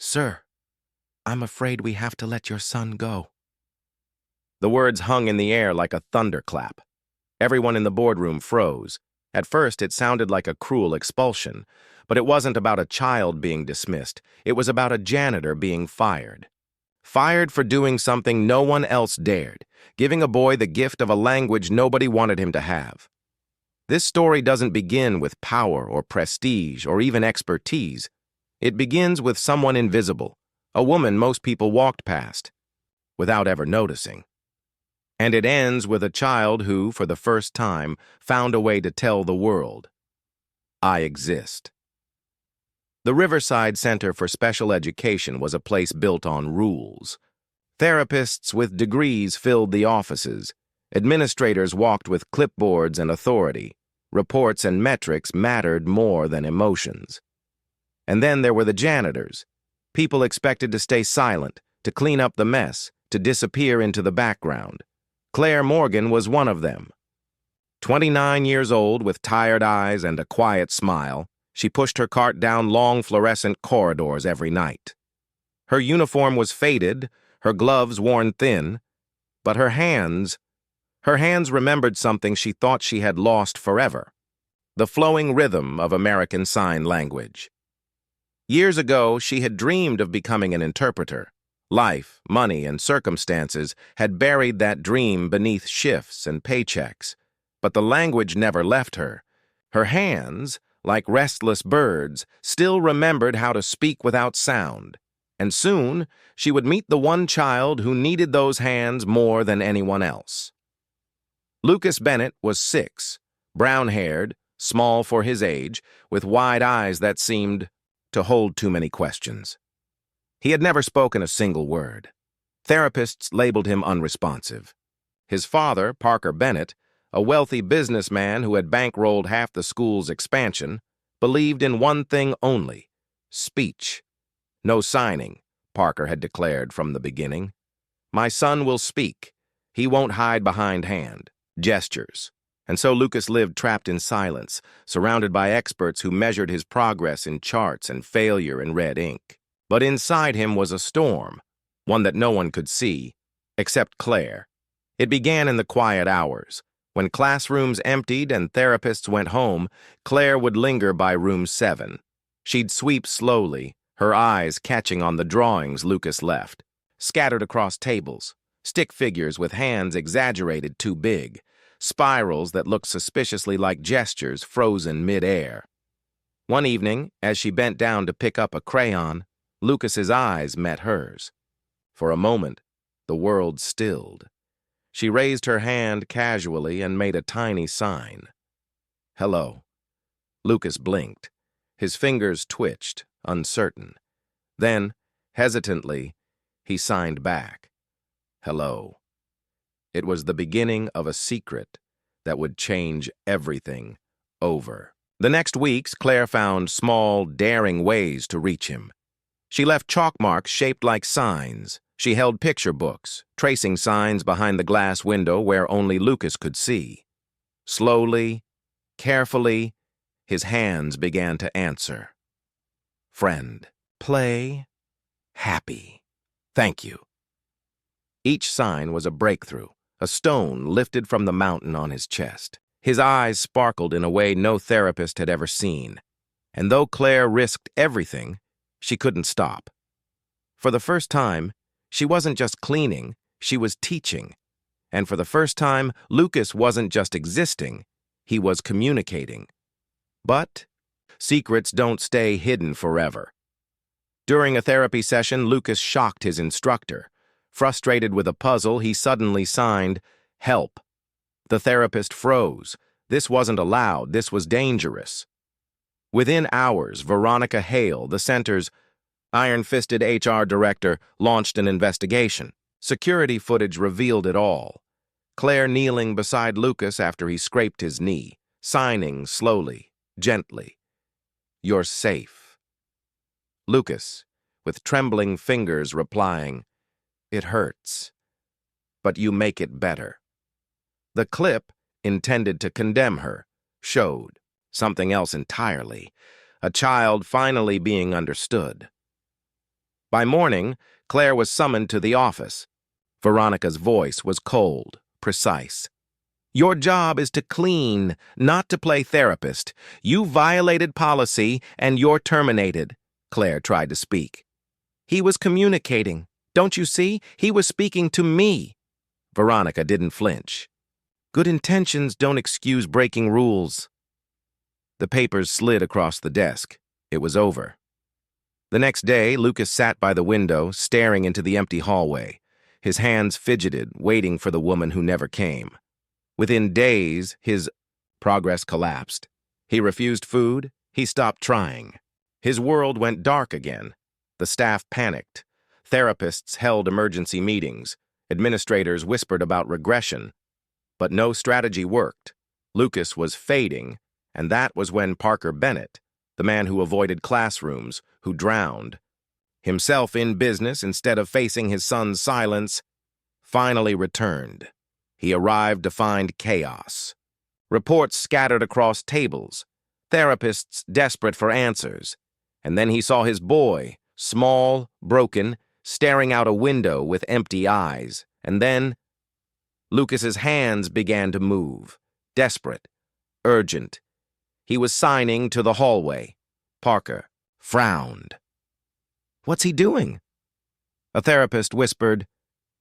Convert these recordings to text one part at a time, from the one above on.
Sir, I'm afraid we have to let your son go. The words hung in the air like a thunderclap. Everyone in the boardroom froze. At first, it sounded like a cruel expulsion, but it wasn't about a child being dismissed. It was about a janitor being fired. Fired for doing something no one else dared, giving a boy the gift of a language nobody wanted him to have. This story doesn't begin with power or prestige or even expertise. It begins with someone invisible, a woman most people walked past, without ever noticing. And it ends with a child who, for the first time, found a way to tell the world, I exist. The Riverside Center for Special Education was a place built on rules. Therapists with degrees filled the offices. Administrators walked with clipboards and authority. Reports and metrics mattered more than emotions. And then there were the janitors. People expected to stay silent, to clean up the mess, to disappear into the background. Claire Morgan was one of them. 29 years old, with tired eyes and a quiet smile, she pushed her cart down long fluorescent corridors every night. Her uniform was faded, her gloves worn thin, but her hands remembered something she thought she had lost forever: the flowing rhythm of American Sign Language. Years ago, she had dreamed of becoming an interpreter. Life, money, and circumstances had buried that dream beneath shifts and paychecks, but the language never left her. Her hands, like restless birds, still remembered how to speak without sound, and soon she would meet the one child who needed those hands more than anyone else. Lucas Bennett was 6, brown-haired, small for his age, with wide eyes that seemed to hold too many questions. He had never spoken a single word. Therapists labeled him unresponsive. His father, Parker Bennett, a wealthy businessman who had bankrolled half the school's expansion, believed in one thing only: speech. No signing, Parker had declared from the beginning. My son will speak. He won't hide behind gestures. And so Lucas lived trapped in silence, surrounded by experts who measured his progress in charts and failure in red ink. But inside him was a storm, one that no one could see, except Claire. It began in the quiet hours. When classrooms emptied and therapists went home, Claire would linger by room 7. She'd sweep slowly, her eyes catching on the drawings Lucas left, scattered across tables, stick figures with hands exaggerated too big, spirals that looked suspiciously like gestures frozen mid-air. One evening, as she bent down to pick up a crayon, Lucas's eyes met hers. For a moment, the world stilled. She raised her hand casually and made a tiny sign. Hello. Lucas blinked. His fingers twitched, uncertain. Then, hesitantly, he signed back. Hello. It was the beginning of a secret that would change everything over. The next weeks, Claire found small, daring ways to reach him. She left chalk marks shaped like signs. She held picture books, tracing signs behind the glass window where only Lucas could see. Slowly, carefully, his hands began to answer. Friend, play, happy, thank you. Each sign was a breakthrough, a stone lifted from the mountain on his chest. His eyes sparkled in a way no therapist had ever seen. And though Claire risked everything, she couldn't stop. For the first time, she wasn't just cleaning, she was teaching. And for the first time, Lucas wasn't just existing, he was communicating. But secrets don't stay hidden forever. During a therapy session, Lucas shocked his instructor. Frustrated with a puzzle, he suddenly signed, Help. The therapist froze. This wasn't allowed, this was dangerous. Within hours, Veronica Hale, the center's iron-fisted HR director, launched an investigation. Security footage revealed it all. Claire kneeling beside Lucas after he scraped his knee, signing slowly, gently. You're safe. Lucas, with trembling fingers, replying, It hurts, but you make it better. The clip, intended to condemn her, showed something else entirely, a child finally being understood. By morning, Claire was summoned to the office. Veronica's voice was cold, precise. "Your job is to clean, not to play therapist. You violated policy, and you're terminated," Claire tried to speak. "He was communicating. Don't you see? He was speaking to me." Veronica didn't flinch. "Good intentions don't excuse breaking rules." The papers slid across the desk. It was over. The next day, Lucas sat by the window, staring into the empty hallway. His hands fidgeted, waiting for the woman who never came. Within days, his progress collapsed. He refused food. He stopped trying. His world went dark again. The staff panicked. Therapists held emergency meetings. Administrators whispered about regression. But no strategy worked. Lucas was fading, and that was when Parker Bennett, the man who avoided classrooms, who drowned, himself in business instead of facing his son's silence, finally returned. He arrived to find chaos. Reports scattered across tables, therapists desperate for answers, and then he saw his boy, small, broken, staring out a window with empty eyes, and then Lucas's hands began to move, desperate, urgent. He was signing to the hallway. Parker frowned. "What's he doing?" A therapist whispered,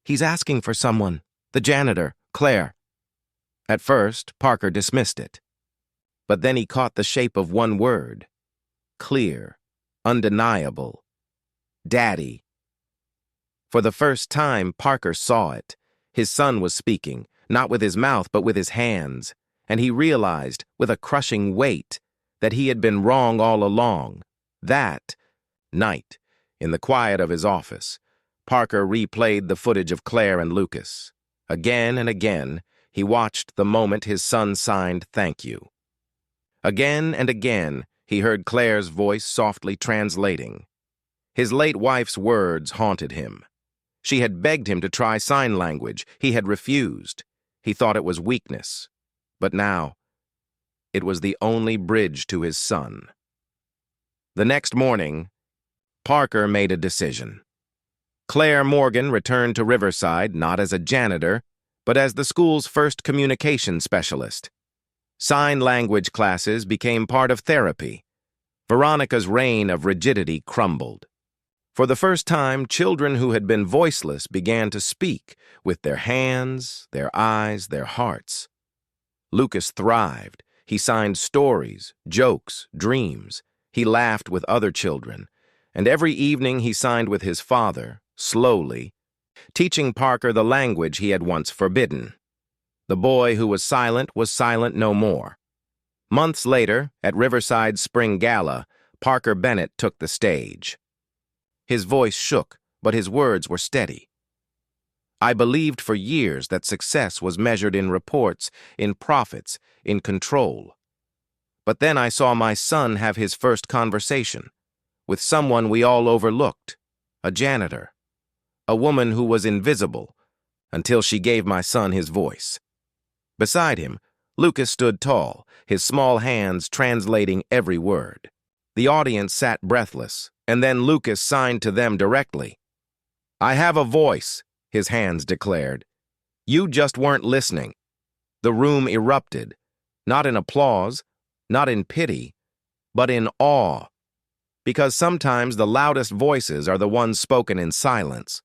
"He's asking for someone, the janitor, Claire." At first, Parker dismissed it. But then he caught the shape of one word. Clear, undeniable. Daddy. For the first time, Parker saw it. His son was speaking, not with his mouth, but with his hands. And he realized, with a crushing weight, that he had been wrong all along. That night, in the quiet of his office, Parker replayed the footage of Claire and Lucas. Again and again, he watched the moment his son signed "Thank you." Again and again, he heard Claire's voice softly translating. His late wife's words haunted him. She had begged him to try sign language. He had refused. He thought it was weakness. But now, it was the only bridge to his son. The next morning, Parker made a decision. Claire Morgan returned to Riverside not as a janitor, but as the school's first communication specialist. Sign language classes became part of therapy. Veronica's reign of rigidity crumbled. For the first time, children who had been voiceless began to speak with their hands, their eyes, their hearts. Lucas thrived. He signed stories, jokes, dreams. He laughed with other children. And every evening he signed with his father, slowly, teaching Parker the language he had once forbidden. The boy who was silent no more. Months later, at Riverside's Spring Gala, Parker Bennett took the stage. His voice shook, but his words were steady. "I believed for years that success was measured in reports, in profits, in control. But then I saw my son have his first conversation with someone we all overlooked, a janitor, a woman who was invisible, until she gave my son his voice." Beside him, Lucas stood tall, his small hands translating every word. The audience sat breathless, and then Lucas signed to them directly. "I have a voice," his hands declared. "You just weren't listening." The room erupted, not in applause, not in pity, but in awe. Because sometimes the loudest voices are the ones spoken in silence.